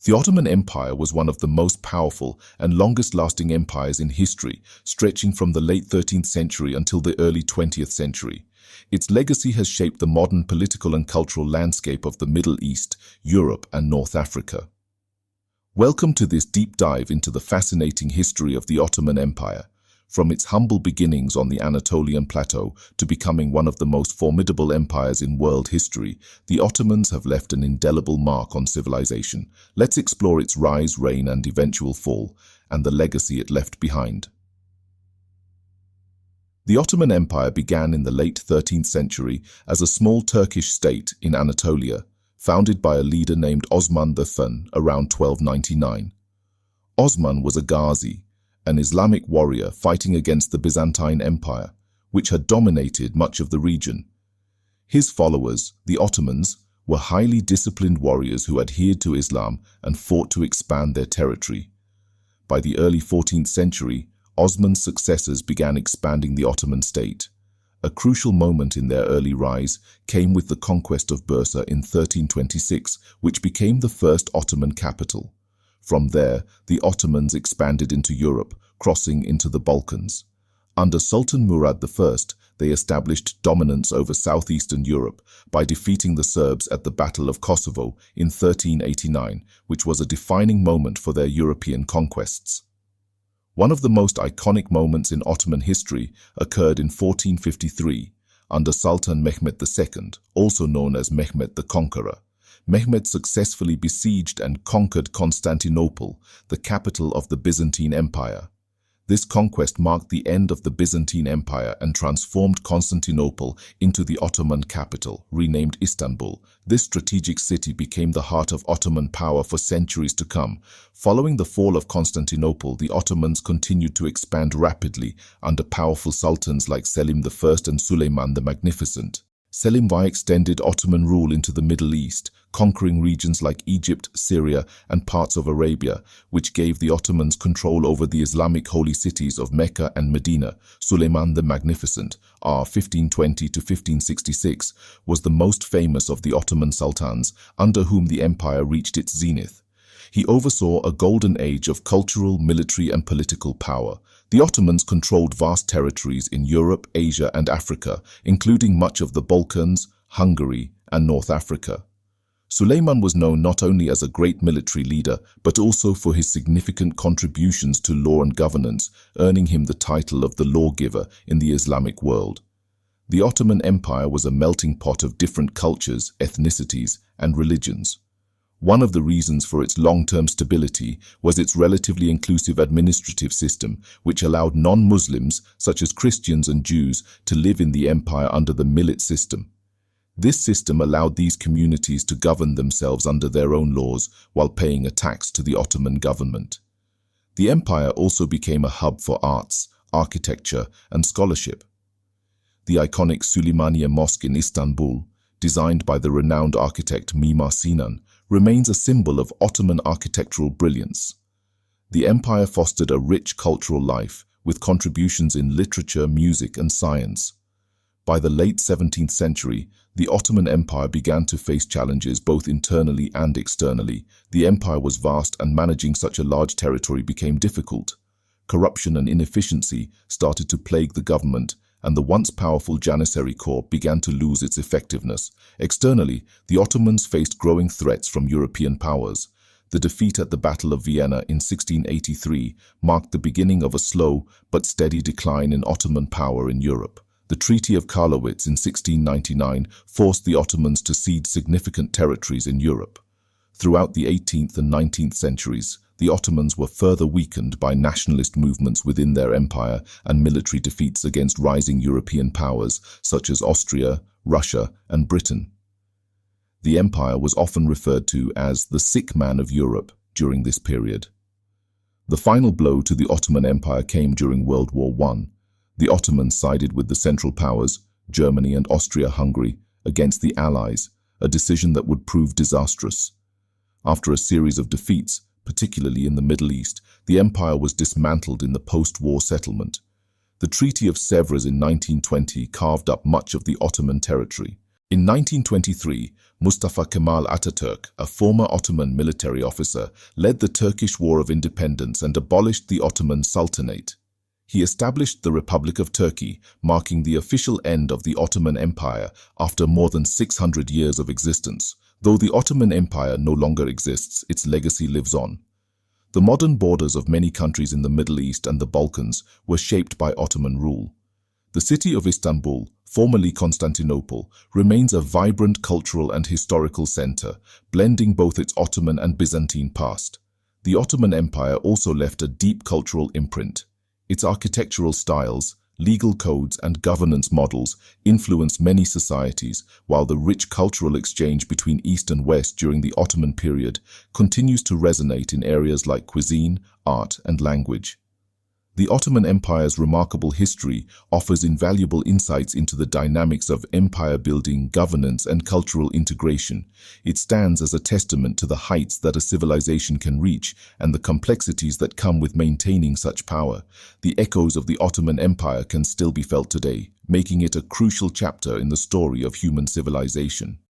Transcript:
The Ottoman Empire was one of the most powerful and longest-lasting empires in history, stretching from the late 13th century until the early 20th century. Its legacy has shaped the modern political and cultural landscape of the Middle East, Europe, and North Africa. Welcome to this deep dive into the fascinating history of the Ottoman Empire. From its humble beginnings on the Anatolian plateau to becoming one of the most formidable empires in world history, the Ottomans have left an indelible mark on civilization. Let's explore its rise, reign, and eventual fall, and the legacy it left behind. The Ottoman Empire began in the late 13th century as a small Turkish state in Anatolia, founded by a leader named Osman II around 1299. Osman was a Ghazi, an Islamic warrior fighting against the Byzantine Empire, which had dominated much of the region. His followers, the Ottomans, were highly disciplined warriors who adhered to Islam and fought to expand their territory. By the early 14th century, Osman's successors began expanding the Ottoman state. A crucial moment in their early rise came with the conquest of Bursa in 1326, which became the first Ottoman capital. From there, the Ottomans expanded into Europe, crossing into the Balkans. Under Sultan Murad I, they established dominance over southeastern Europe by defeating the Serbs at the Battle of Kosovo in 1389, which was a defining moment for their European conquests. One of the most iconic moments in Ottoman history occurred in 1453, under Sultan Mehmed II, also known as Mehmed the Conqueror. Mehmed successfully besieged and conquered Constantinople, the capital of the Byzantine Empire. This conquest marked the end of the Byzantine Empire and transformed Constantinople into the Ottoman capital, renamed Istanbul. This strategic city became the heart of Ottoman power for centuries to come. Following the fall of Constantinople, the Ottomans continued to expand rapidly under powerful sultans like Selim I and Suleiman the Magnificent. Selim I extended Ottoman rule into the Middle East, conquering regions like Egypt, Syria, and parts of Arabia, which gave the Ottomans control over the Islamic holy cities of Mecca and Medina. Suleiman the Magnificent, r. 1520 to 1566, was the most famous of the Ottoman sultans, under whom the empire reached its zenith. He oversaw a golden age of cultural, military, and political power. The Ottomans controlled vast territories in Europe, Asia, and Africa, including much of the Balkans, Hungary, and North Africa. Suleiman was known not only as a great military leader, but also for his significant contributions to law and governance, earning him the title of the lawgiver in the Islamic world. The Ottoman Empire was a melting pot of different cultures, ethnicities, and religions. One of the reasons for its long-term stability was its relatively inclusive administrative system, which allowed non-Muslims, such as Christians and Jews, to live in the empire under the millet system. This system allowed these communities to govern themselves under their own laws while paying a tax to the Ottoman government. The empire also became a hub for arts, architecture, and scholarship. The iconic Süleymaniye Mosque in Istanbul, designed by the renowned architect Mimar Sinan, remains a symbol of Ottoman architectural brilliance. The empire fostered a rich cultural life, with contributions in literature, music, and science. By the late 17th century, the Ottoman Empire began to face challenges both internally and externally. The empire was vast, and managing such a large territory became difficult. Corruption and inefficiency started to plague the government, and the once powerful Janissary Corps began to lose its effectiveness. Externally, the Ottomans faced growing threats from European powers. The defeat at the Battle of Vienna in 1683 marked the beginning of a slow but steady decline in Ottoman power in Europe. The Treaty of Karlowitz in 1699 forced the Ottomans to cede significant territories in Europe. Throughout the 18th and 19th centuries, the Ottomans were further weakened by nationalist movements within their empire and military defeats against rising European powers such as Austria, Russia, and Britain. The empire was often referred to as the sick man of Europe during this period. The final blow to the Ottoman Empire came during World War I. The Ottomans sided with the Central Powers, Germany and Austria-Hungary, against the Allies, a decision that would prove disastrous. After a series of defeats, particularly in the Middle East, the empire was dismantled in the post-war settlement. The Treaty of Sèvres in 1920 carved up much of the Ottoman territory. In 1923, Mustafa Kemal Ataturk, a former Ottoman military officer, led the Turkish War of Independence and abolished the Ottoman Sultanate. He established the Republic of Turkey, marking the official end of the Ottoman Empire after more than 600 years of existence. Though the Ottoman Empire no longer exists, its legacy lives on. The modern borders of many countries in the Middle East and the Balkans were shaped by Ottoman rule. The city of Istanbul, formerly Constantinople, remains a vibrant cultural and historical center, blending both its Ottoman and Byzantine past. The Ottoman Empire also left a deep cultural imprint. Its architectural styles, legal codes, and governance models influenced many societies, while the rich cultural exchange between East and West during the Ottoman period continues to resonate in areas like cuisine, art, and language. The Ottoman Empire's remarkable history offers invaluable insights into the dynamics of empire building, governance, and cultural integration. It stands as a testament to the heights that a civilization can reach and the complexities that come with maintaining such power. The echoes of the Ottoman Empire can still be felt today, making it a crucial chapter in the story of human civilization.